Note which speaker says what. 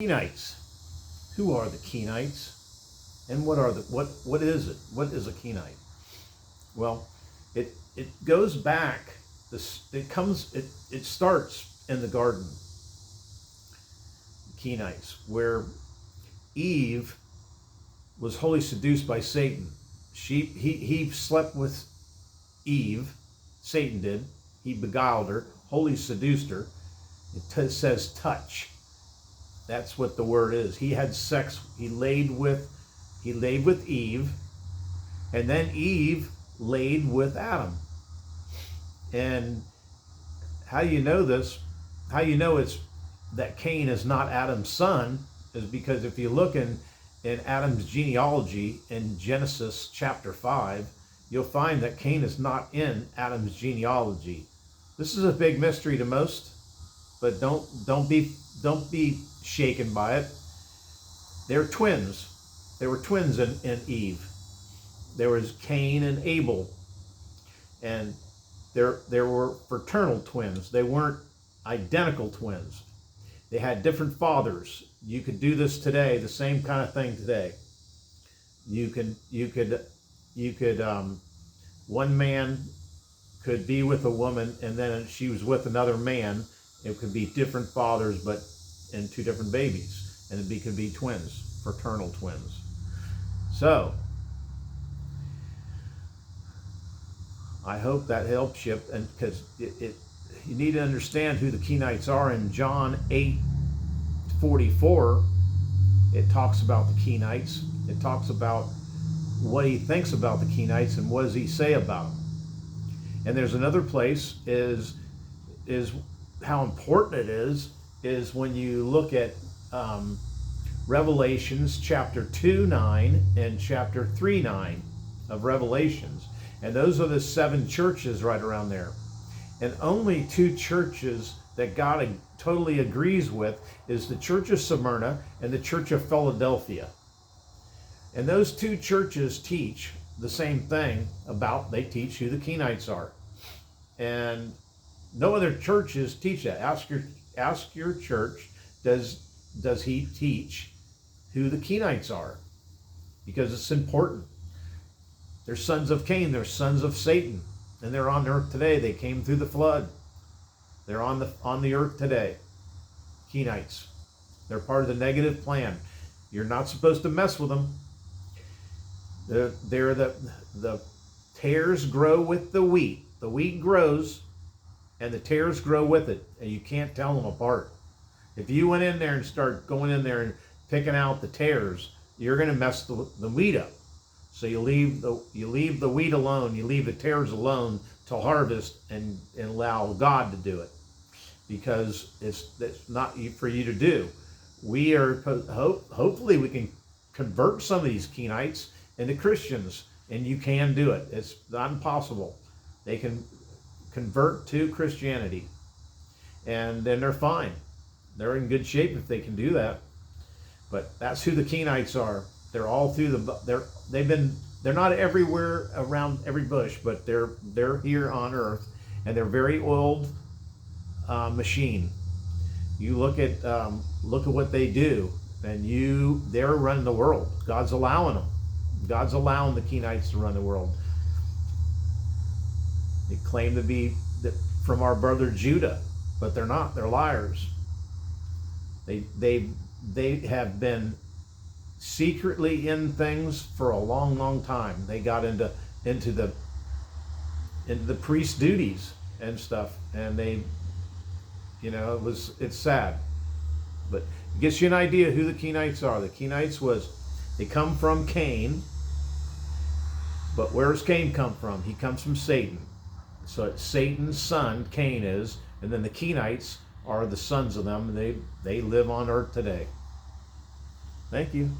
Speaker 1: Kenites. Who are the Kenites? And what is it? What is a Kenite? Well, it goes back. It starts in the garden. Kenites, where Eve was wholly seduced by Satan. He slept with Eve. Satan did. He beguiled her, wholly seduced her. It says touch. That's what the word is. He had sex. He laid with Eve, and then Eve laid with Adam. And how you know this? How you know it's that Cain is not Adam's son is because if you look in Adam's genealogy in Genesis chapter 5, you'll find that Cain is not in Adam's genealogy. This is a big mystery to most, but don't be shaken by it. They're twins. There were twins in Eve. There was Cain and Abel, and there were fraternal twins. They weren't identical twins. They had different fathers. You could do this today, the same kind of thing today. You could one man could be with a woman and then she was with another man. It could be different fathers, but and two different babies, and it could be twins, fraternal twins. So I hope that helps you, and because you need to understand who the Kenites are. In John 8:44, it talks about the Kenites. It talks about what he thinks about the Kenites and what does he say about them. And there's another place is how important it is when you look at Revelations chapter 2:9 and chapter 3:9 of Revelations. And those are the 7 churches right around there. And only 2 churches that God totally agrees with is the Church of Smyrna and the Church of Philadelphia. And those 2 churches teach the same thing they teach who the Kenites are. And no other churches teach that. Ask your church, does he teach who the Kenites are? Because it's important. They're sons of Cain, they're sons of Satan, and they're on earth today. They came through the flood. They're on the earth today. Kenites. They're part of the negative plan. You're not supposed to mess with them. The tares grow with the wheat. The wheat grows and the tares grow with it, and you can't tell them apart. If you went in there and start going in there and picking out the tares, you're going to mess the wheat up. So you leave the wheat alone, you leave the tares alone till harvest, and allow God to do it, because it's not for you to do. We are hopefully we can convert some of these Kenites into Christians, and you can do it. It's not impossible. They can convert to Christianity, and then they're fine. They're in good shape if they can do that. But that's who the Kenites are. They're all through they're not everywhere around every bush, but they're here on earth, and they're very old machine. You look at what they do, and they're running the world. God's allowing them. God's allowing the Kenites to run the world. They claim to be from our brother Judah, but they're not. They're liars. They have been secretly in things for a long time. They got into the priest duties and stuff, and it's sad, but it gives you an idea who the Kenites are. The Kenites they come from Cain, but where does Cain come from? He comes from Satan. So it's Satan's son, Cain is, and then the Kenites are the sons of them, and they live on earth today. Thank you.